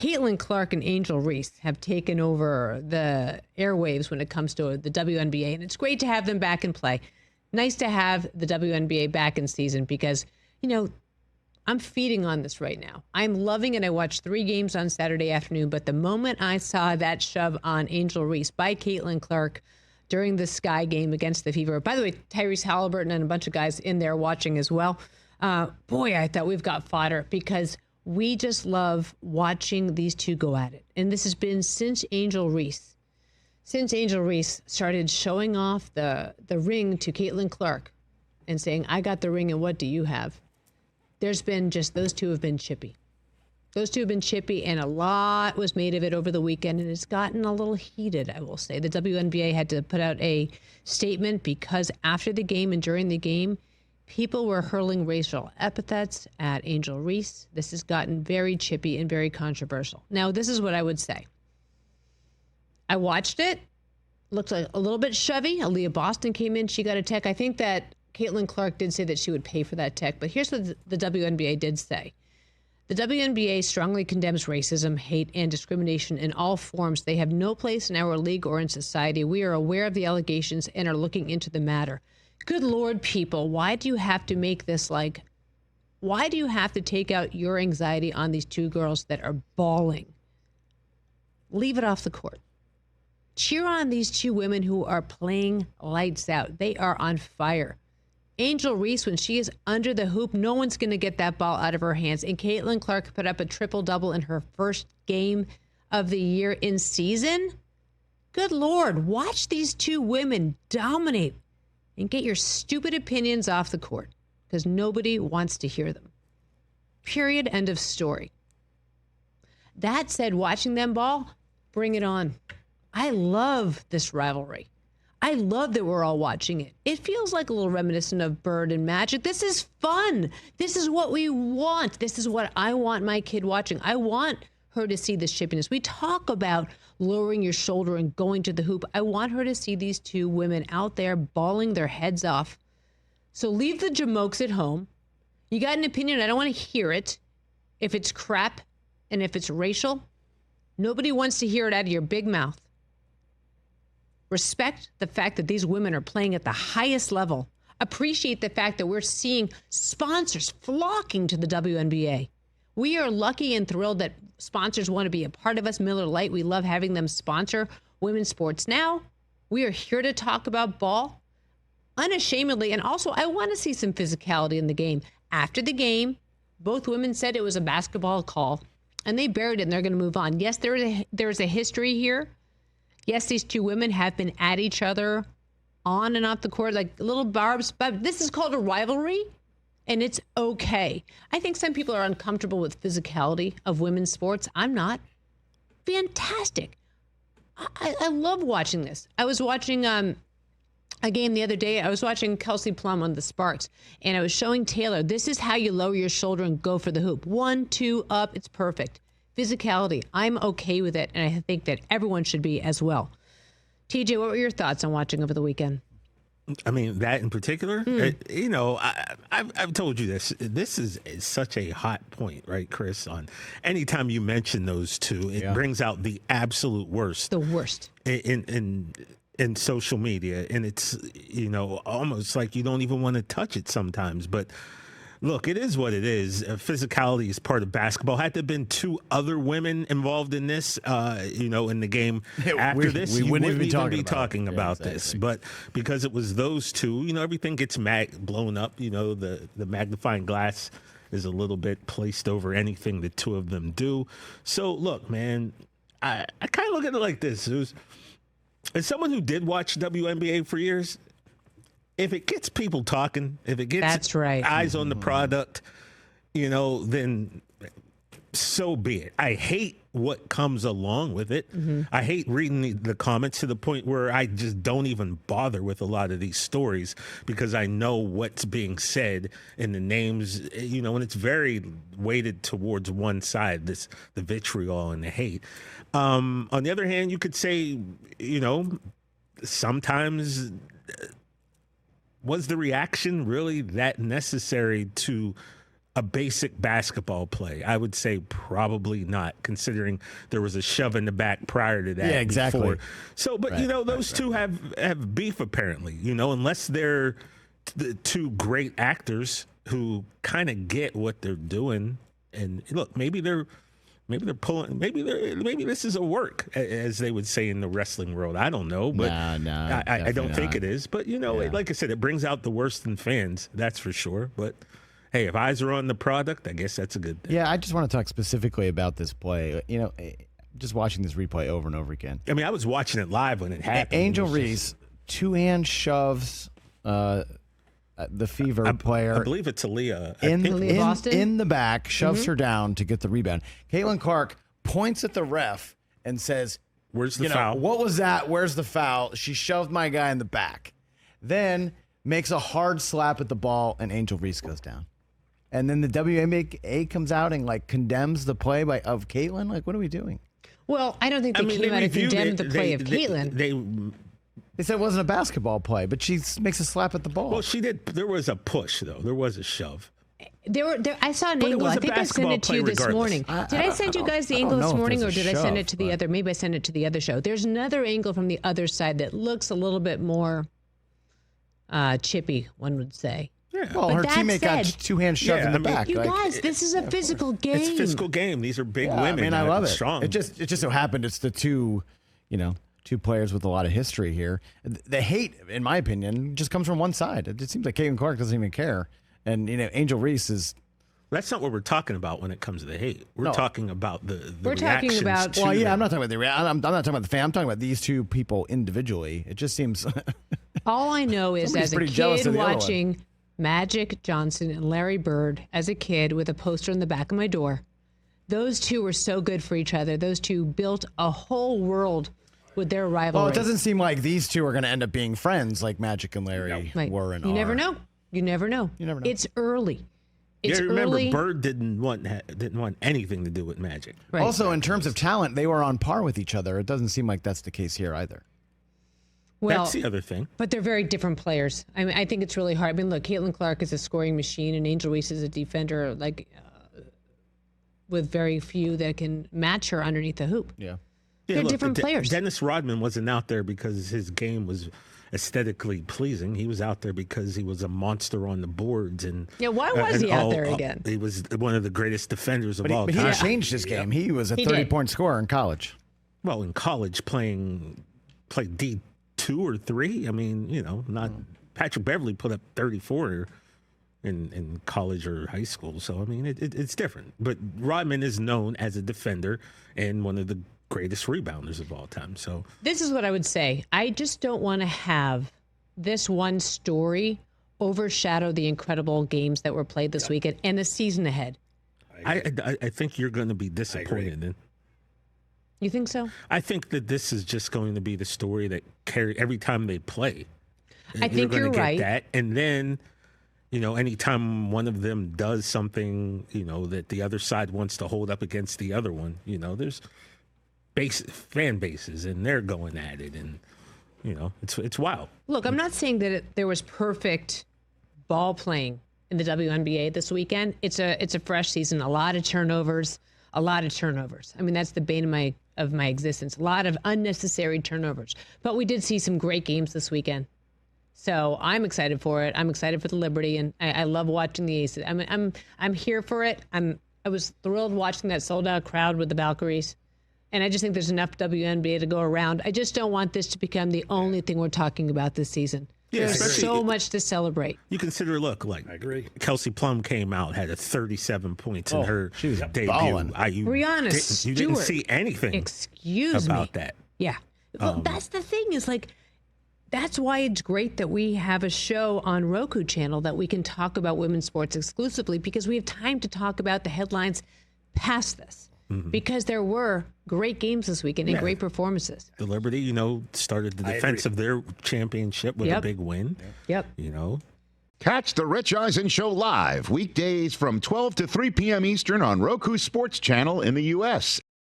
Caitlin Clark and Angel Reese have taken over the airwaves when it comes to the WNBA, and it's great to have them back in play. Nice to have the WNBA back in season because, I'm feeding on this right now. I'm loving it. I watched 3 games on Saturday afternoon, but the moment I saw that shove on Angel Reese by Caitlin Clark during the Sky game against the Fever, by the way, Tyrese Halliburton and a bunch of guys in there watching as well, boy, I thought we've got fodder because we just love watching these two go at it. And this has been since Angel Reese started showing off the ring to Caitlin Clark and saying, I got the ring and what do you have? There's been just, those two have been chippy. Those two have been chippy, and a lot was made of it over the weekend, and it's gotten a little heated, I will say. The WNBA had to put out a statement because after the game and during the game, people were hurling racial epithets at Angel Reese. This has gotten very chippy and very controversial. Now, this is what I would say. I watched it. Looked like a little bit shovey. Aaliyah Boston came in. She got a tech. I think that Caitlin Clark did say that she would pay for that tech. But here's what the WNBA did say. The WNBA strongly condemns racism, hate, and discrimination in all forms. They have no place in our league or in society. We are aware of the allegations and are looking into the matter. Good Lord, people, why do you have to make this why do you have to take out your anxiety on these two girls that are bawling? Leave it off the court. Cheer on these two women who are playing lights out. They are on fire. Angel Reese, when she is under the hoop, no one's going to get that ball out of her hands. And Caitlin Clark put up a triple-double in her first game of the year in season. Good Lord, watch these two women dominate and get your stupid opinions off the court because nobody wants to hear them. Period. End of story. That said, watching them ball, bring it on. I love this rivalry. I love that we're all watching it. It feels like a little reminiscent of Bird and Magic. This is fun. This is what we want. This is what I want my kid watching. I want her to see this chippiness. We talk about lowering your shoulder and going to the hoop. I want her to see these two women out there bawling their heads off. So leave the jamokes at home. You got an opinion, I don't want to hear it. If it's crap and if it's racial, nobody wants to hear it out of your big mouth. Respect the fact that these women are playing at the highest level. Appreciate the fact that we're seeing sponsors flocking to the WNBA. We are lucky and thrilled that sponsors want to be a part of us. Miller Lite, we love having them sponsor women's sports. Now, we are here to talk about ball unashamedly. And also, I want to see some physicality in the game. After the game, both women said it was a basketball call, and they buried it, and they're going to move on. Yes, there's a history here. Yes, these two women have been at each other on and off the court like little barbs, but this is called a rivalry, and it's okay. I think some people are uncomfortable with physicality of women's sports. I'm not. Fantastic. I love watching this. I was watching a game the other day. I was watching Kelsey Plum on the Sparks, and I was showing Taylor, this is how you lower your shoulder and go for the hoop. 1, 2, up. It's perfect. Physicality, I'm okay with it, and I think that everyone should be as well. TJ, what were your thoughts on watching over the weekend? I mean, that in particular, I've told you this. This is such a hot point, right, Chris? On anytime you mention those two, it brings out the absolute worst. The worst. In social media, and it's, almost like you don't even want to touch it sometimes, but look, it is what it is. Physicality is part of basketball. Had there been 2 other women involved in this, in the game after this, we wouldn't even be talking about this. But because it was those 2, everything gets blown up. The magnifying glass is a little bit placed over anything the 2 of them do. So, look, man, I kind of look at it like this. As someone who did watch WNBA for years, if it gets people talking, if it gets eyes on the product, then so be it. I hate what comes along with it. Mm-hmm. I hate reading the comments to the point where I just don't even bother with a lot of these stories because I know what's being said in the names, and it's very weighted towards one side, the vitriol and the hate. On the other hand, you could say, sometimes was the reaction really that necessary to a basic basketball play? I would say probably not, considering there was a shove in the back prior to that. Yeah, exactly. Before. So, but those two have beef apparently. Unless they're the two great actors who kind of get what they're doing. And look, maybe they're pulling. Maybe this is a work, as they would say in the wrestling world. I don't know, but I don't think it is. But like I said, it brings out the worst in fans. That's for sure. But hey, if eyes are on the product, I guess that's a good thing. Yeah, I just want to talk specifically about this play. Just watching this replay over and over again. I mean, I was watching it live when it happened. Angel Reese, two-hand shoves the Fever player. I believe it's Aaliyah. In the back, shoves her down to get the rebound. Caitlin Clark points at the ref and says, "Where's the foul? What was that? Where's the foul?" She shoved my guy in the back. Then makes a hard slap at the ball, and Angel Reese goes down. And then the WNBA comes out and condemns the play of Caitlin. What are we doing? Well, I don't think they came out and condemned the play of Caitlin. They said it wasn't a basketball play, but she makes a slap at the ball. Well, she did. There was a push, though. There was a shove. I saw an angle. I think I sent it to you this morning. Did I send you guys the angle this morning, or did I send it to the other? Maybe I sent it to the other show. There's another angle from the other side that looks a little bit more chippy, one would say. Yeah. Well, her teammate got two-hand shoved in the back. You guys, this is a physical game. It's a physical game. These are big women. I mean, I love it. Strong. It just so happened it's the two players with a lot of history here. The hate, in my opinion, just comes from one side. It seems like Caitlin Clark doesn't even care. And, Angel Reese is... That's not what we're talking about when it comes to the hate. We're talking about the we're talking about... Well, yeah, I'm not talking about the... I'm not talking about the fan. I'm talking about these two people individually. It just seems... All I know is as a kid watching Magic Johnson and Larry Bird as a kid with a poster on the back of my door, those two were so good for each other. Those two built a whole world with their rivalry. Well, it doesn't seem like these two are going to end up being friends like Magic and Larry were and You are. never know. You never know. It's early. Remember, Bird didn't want anything to do with Magic. Right. Also, in terms of talent, they were on par with each other. It doesn't seem like that's the case here either. Well, that's the other thing. But they're very different players. I mean, I think it's really hard. I mean, look, Caitlin Clark is a scoring machine, and Angel Reese is a defender, with very few that can match her underneath the hoop. Yeah. They're different players. Dennis Rodman wasn't out there because his game was aesthetically pleasing. He was out there because he was a monster on the boards. And why was he out there again? He was one of the greatest defenders of all time. But he changed his game. He was a 30-point scorer in college. Well, in college, played D2 or 3. I mean, not Patrick Beverly put up 34 in college or high school. So, I mean, it's different. But Rodman is known as a defender and one of the greatest rebounders of all time. So this is what I would say. I just don't want to have this one story overshadow the incredible games that were played this weekend and the season ahead. I think you're going to be disappointed. In. You think so? I think that this is just going to be the story that carry every time they play. I think you're right. That. And then, anytime one of them does something, that the other side wants to hold up against the other one, there's fan bases and they're going at it, and it's wild. Look, I'm not saying that there was perfect ball playing in the WNBA this weekend. It's a fresh season, a lot of turnovers. I mean, that's the bane of my existence. A lot of unnecessary turnovers, but we did see some great games this weekend. So I'm excited for it. I'm excited for the Liberty, and I love watching the Aces. I'm here for it. I was thrilled watching that sold out crowd with the Valkyries. And I just think there's enough WNBA to go around. I just don't want this to become the only thing we're talking about this season. Yeah, there's so much to celebrate. You consider, I agree. Kelsey Plum came out, had 37 points in her debut. Brianna Stewart. You didn't see anything about that. Yeah. Well, that's the thing is that's why it's great that we have a show on Roku channel that we can talk about women's sports exclusively, because we have time to talk about the headlines past this. Because there were great games this weekend and great performances. The Liberty, started the defense of their championship with a big win. Yep. Catch the Rich Eisen Show live weekdays from 12 to 3 p.m. Eastern on Roku Sports Channel in the U.S.